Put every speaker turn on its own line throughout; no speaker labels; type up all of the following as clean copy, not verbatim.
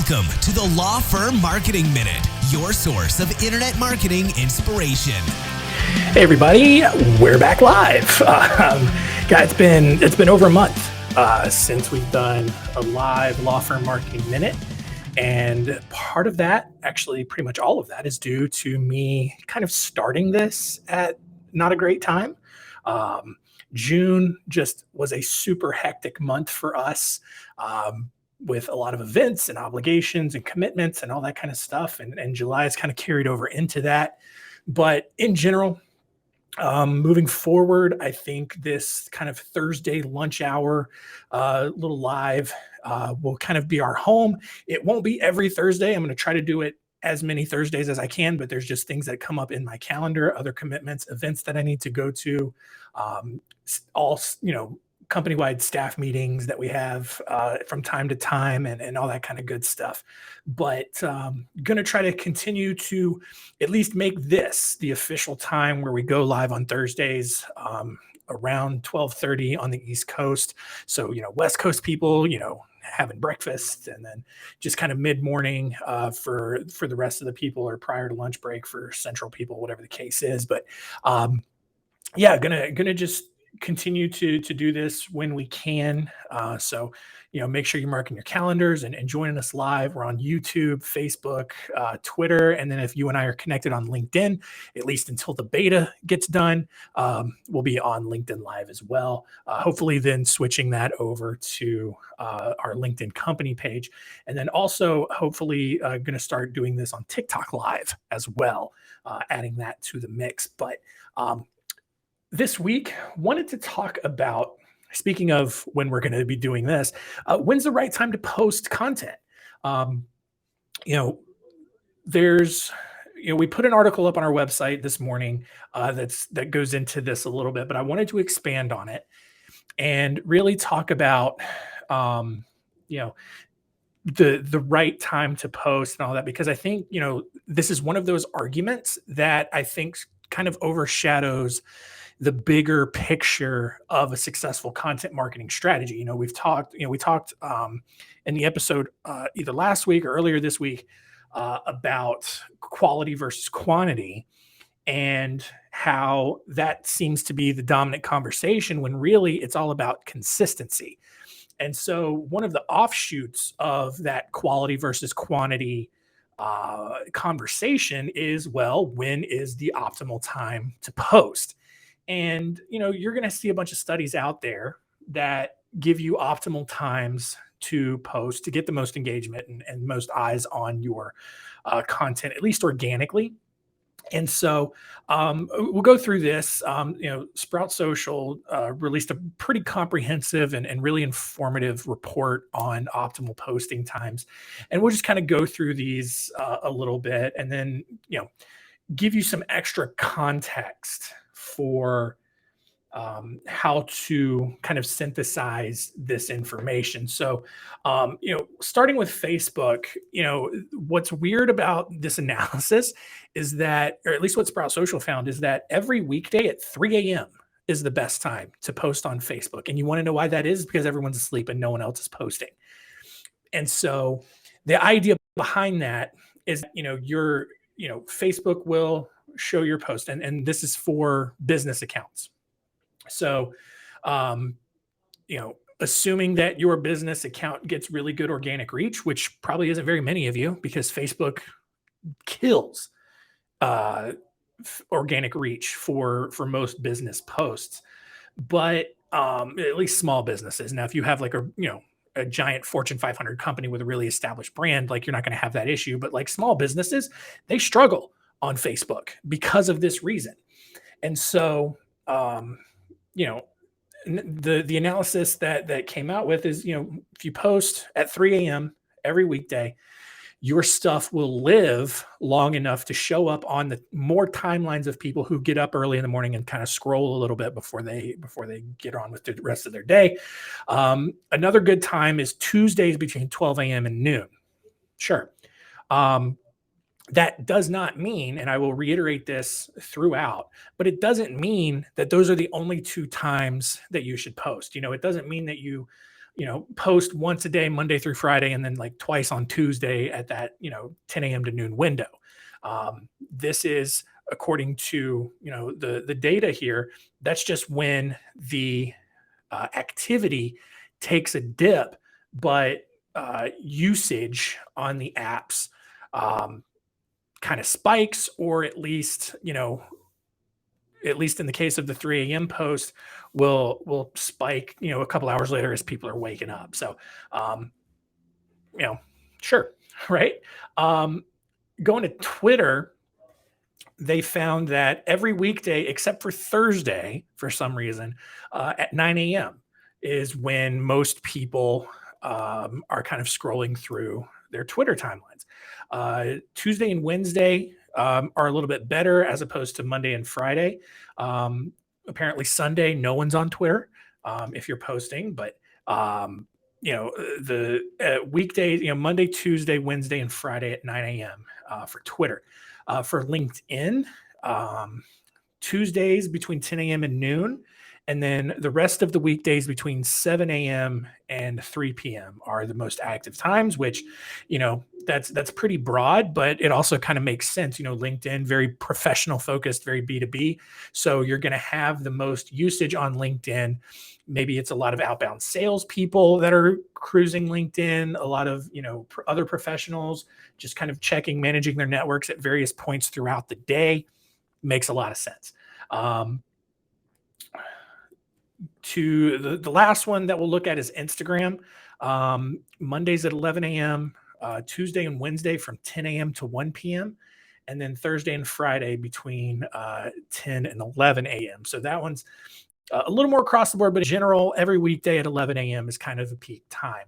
Welcome to the Law Firm Marketing Minute, your source of internet marketing inspiration.
Hey everybody, we're back live. Guys, it's been over a month since we've done a live Law Firm Marketing Minute. And part of that, actually pretty much all of that, is due to me kind of starting this at not a great time. June just was a super hectic month for us. With a lot of events and obligations and commitments and all that kind of stuff. And July is kind of carried over into that. But in general, moving forward, I think this kind of Thursday lunch hour, little live, will kind of be our home. It won't be every Thursday. I'm going to try to do it as many Thursdays as I can, but there's just things that come up in my calendar, other commitments, events that I need to go to, company-wide staff meetings that we have from time to time and all that kind of good stuff. But going to try to continue to at least make this the official time where we go live on Thursdays around 12:30 on the East Coast. So, West Coast people, having breakfast, and then just kind of mid-morning for the rest of the people, or prior to lunch break for Central people, whatever the case is. But gonna just continue to do this when we can. So make sure you're marking your calendars and joining us live. We're on YouTube, Facebook, Twitter. And then if you and I are connected on LinkedIn, at least until the beta gets done, we'll be on LinkedIn Live as well. Hopefully then switching that over to our LinkedIn company page. And then also hopefully going to start doing this on TikTok Live as well, adding that to the mix. But this week, wanted to talk about, speaking of when we're going to be doing this, when's the right time to post content? We put an article up on our website this morning that goes into this a little bit, but I wanted to expand on it and really talk about, the right time to post and all that, because I think, this is one of those arguments that I think kind of overshadows the bigger picture of a successful content marketing strategy. We talked in the episode either last week or earlier this week about quality versus quantity, and how that seems to be the dominant conversation when really it's all about consistency. And so one of the offshoots of that quality versus quantity conversation is, well, when is the optimal time to post? And, you're going to see a bunch of studies out there that give you optimal times to post to get the most engagement and most eyes on your content, at least organically. And so we'll go through this. Sprout Social released a pretty comprehensive and really informative report on optimal posting times. And we'll just kind of go through these a little bit, and then, give you some extra context for how to kind of synthesize this information. So, starting with Facebook, what's weird about this analysis is that, or at least what Sprout Social found, is that every weekday at 3 a.m. is the best time to post on Facebook. And you want to know why that is? Because everyone's asleep and no one else is posting. And so the idea behind that is, Facebook will show your post, and this is for business accounts. So, assuming that your business account gets really good organic reach, which probably isn't very many of you, because Facebook kills organic reach for most business posts, but at least small businesses. Now, if you have like a giant Fortune 500 company with a really established brand, like, you're not going to have that issue. But like small businesses, they struggle on Facebook because of this reason. And so, the analysis that came out with is, if you post at 3 a.m. every weekday, your stuff will live long enough to show up on the more timelines of people who get up early in the morning and kind of scroll a little bit before they get on with the rest of their day. Another good time is Tuesdays between 12 a.m. and noon. Sure. That does not mean, and I will reiterate this throughout, but it doesn't mean that those are the only two times that you should post. It doesn't mean that you post once a day, Monday through Friday, and then like twice on Tuesday at that, 10 a.m. to noon window. This is according to, the data here. That's just when the activity takes a dip, but usage on the apps kind of spikes, or at least, at least in the case of the 3 a.m. post, will spike, a couple hours later as people are waking up. So, um, sure, right? Um, Going to Twitter, they found that every weekday except for Thursday, for some reason, at 9 a.m. is when most people are kind of scrolling through their Twitter timelines. Tuesday and Wednesday are a little bit better as opposed to Monday and Friday. Apparently, Sunday, no one's on Twitter if you're posting, but the weekdays, Monday, Tuesday, Wednesday, and Friday at 9 a.m. For Twitter. For LinkedIn, Tuesdays between 10 a.m. and noon, and then the rest of the weekdays between 7 a.m. and 3 p.m. are the most active times, which, that's pretty broad, but it also kind of makes sense. LinkedIn, very professional focused, very B2B. So you're going to have the most usage on LinkedIn. Maybe it's a lot of outbound salespeople that are cruising LinkedIn, a lot of, other professionals just kind of checking, managing their networks at various points throughout the day. Makes a lot of sense. To the last one that we'll look at is Instagram. Mondays at 11 a.m., Tuesday and Wednesday from 10 a.m. to 1 p.m., and then Thursday and Friday between 10 and 11 a.m. So that one's a little more across the board, but in general, every weekday at 11 a.m. is kind of the peak time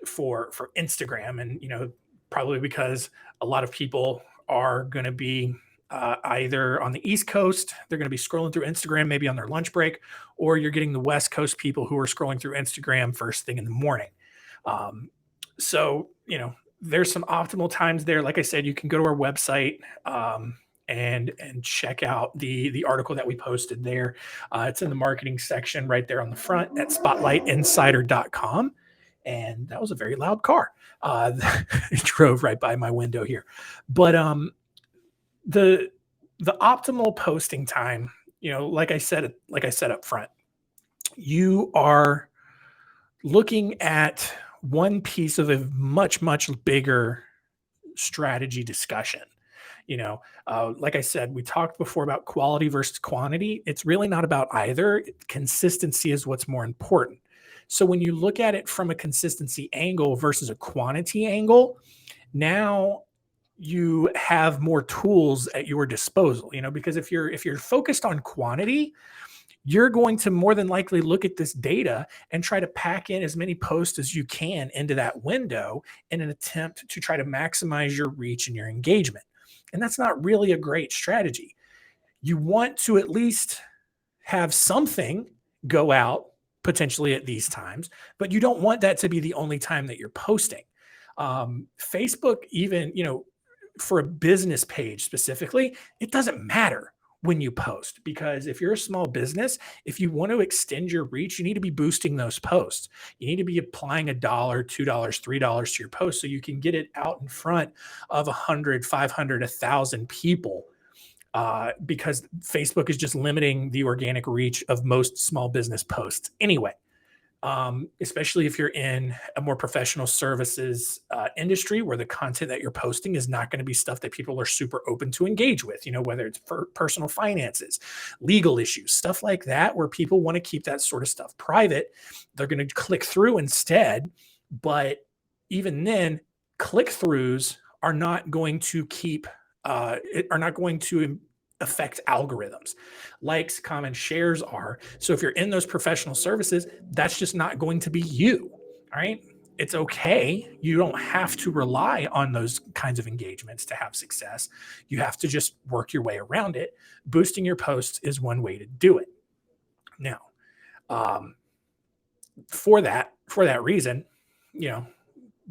for Instagram. And, probably because a lot of people are going to be either on the East Coast, they're going to be scrolling through Instagram, maybe on their lunch break, or you're getting the West Coast people who are scrolling through Instagram first thing in the morning. So, there's some optimal times there. Like I said, you can go to our website and check out the article that we posted there. It's in the marketing section right there on the front at spotlightinsider.com. And that was a very loud car. It drove right by my window here. But the optimal posting time, like I said up front, you are looking at one piece of a much, much bigger strategy discussion. Like I said, we talked before about quality versus quantity. It's really not about either. Consistency is what's more important. So when you look at it from a consistency angle versus a quantity angle, now you have more tools at your disposal, because if you're focused on quantity, you're going to more than likely look at this data and try to pack in as many posts as you can into that window in an attempt to try to maximize your reach and your engagement. And that's not really a great strategy. You want to at least have something go out potentially at these times, but you don't want that to be the only time that you're posting. Facebook, even, for a business page specifically, it doesn't matter when you post, because if you're a small business, if you want to extend your reach, you need to be boosting those posts. You need to be applying $1, $2, $3 to your post so you can get it out in front of 100, 500, 1,000 people. Because Facebook is just limiting the organic reach of most small business posts anyway. Especially if you're in a more professional services industry where the content that you're posting is not going to be stuff that people are super open to engage with, whether it's for personal finances, legal issues, stuff like that, where people want to keep that sort of stuff private. They're going to click through instead. But even then, click-throughs are not going to affect algorithms. Likes, comments, shares are. So if you're in those professional services, that's just not going to be you. All right. It's okay. You don't have to rely on those kinds of engagements to have success. You have to just work your way around it. Boosting your posts is one way to do it. Now, for that reason,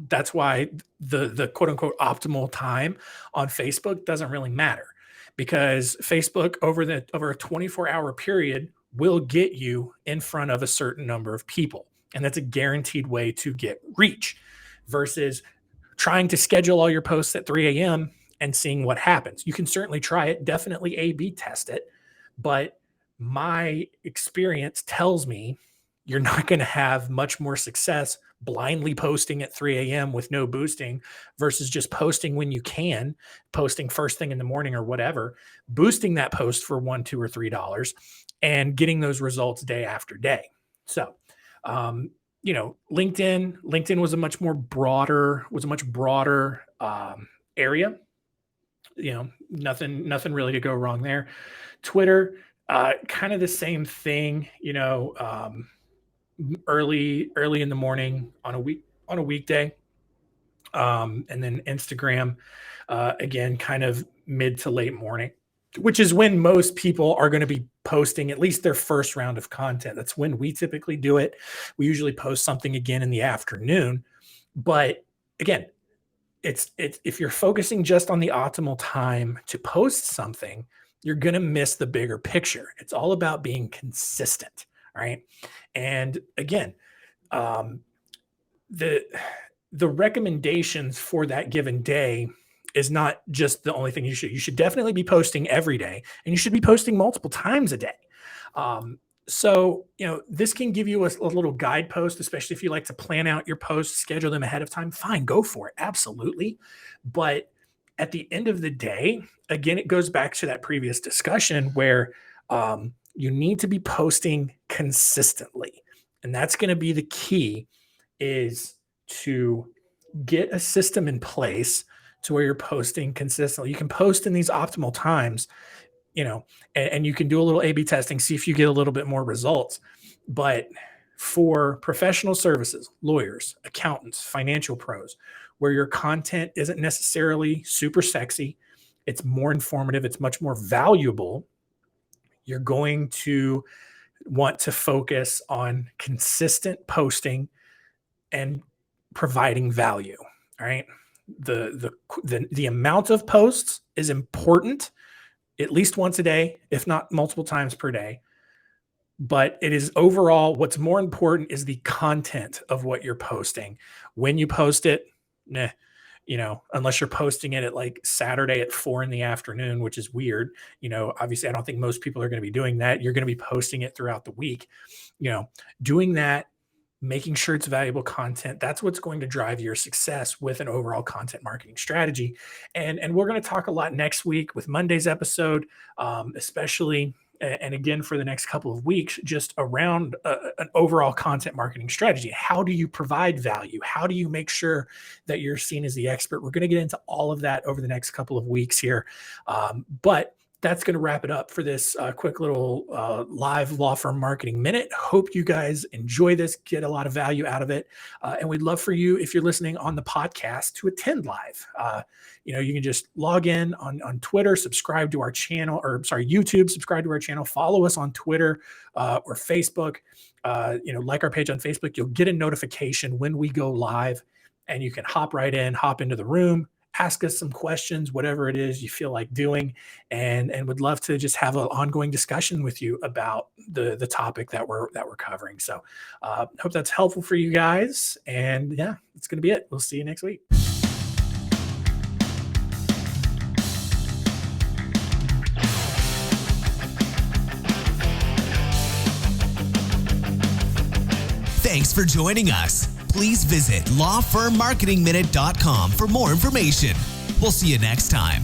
that's why the quote unquote optimal time on Facebook doesn't really matter. Because Facebook over a 24-hour period will get you in front of a certain number of people. And that's a guaranteed way to get reach versus trying to schedule all your posts at 3 a.m. and seeing what happens. You can certainly try it, definitely A/B test it, but my experience tells me you're not going to have much more success blindly posting at 3 a.m. with no boosting versus just posting when you can, posting first thing in the morning or whatever, boosting that post for $1, $2, or $3 and getting those results day after day. So, LinkedIn was a much broader area. Nothing really to go wrong there. Twitter, kind of the same thing, early in the morning on a weekday. And then Instagram, again, kind of mid to late morning, which is when most people are going to be posting at least their first round of content. That's when we typically do it. We usually post something again in the afternoon. But again, it's if you're focusing just on the optimal time to post something, you're going to miss the bigger picture. It's all about being consistent, right? And again, the recommendations for that given day is not just the only thing you should definitely be posting every day, and you should be posting multiple times a day. So, this can give you a little guidepost, especially if you like to plan out your posts, schedule them ahead of time. Fine, go for it. Absolutely. But at the end of the day, again, it goes back to that previous discussion where you need to be posting consistently. And that's going to be the key, is to get a system in place to where you're posting consistently. You can post in these optimal times, and you can do a little A/B testing, see if you get a little bit more results. But for professional services, lawyers, accountants, financial pros, where your content isn't necessarily super sexy, it's more informative, it's much more valuable, you're going to want to focus on consistent posting and providing value. All right. The amount of posts is important, at least once a day, if not multiple times per day. But it is overall, what's more important is the content of what you're posting. When you post it, unless you're posting it at like Saturday at 4 p.m, which is weird. Obviously I don't think most people are going to be doing that. You're going to be posting it throughout the week, doing that, making sure it's valuable content. That's what's going to drive your success with an overall content marketing strategy. And we're going to talk a lot next week with Monday's episode, especially, and again, for the next couple of weeks, just around an overall content marketing strategy. How do you provide value? How do you make sure that you're seen as the expert? We're going to get into all of that over the next couple of weeks here. But that's going to wrap it up for this quick little live law firm marketing minute. Hope you guys enjoy this, get a lot of value out of it. And we'd love for you, if you're listening on the podcast, to attend live. You can just log in on Twitter, subscribe to our channel, YouTube, subscribe to our channel, follow us on Twitter or Facebook, like our page on Facebook. You'll get a notification when we go live, and you can hop into the room, ask us some questions, whatever it is you feel like doing, and would love to just have an ongoing discussion with you about the topic that we're covering. So hope that's helpful for you guys. And yeah, it's going to be it. We'll see you next week.
Thanks for joining us. Please visit lawfirmmarketingminute.com for more information. We'll see you next time.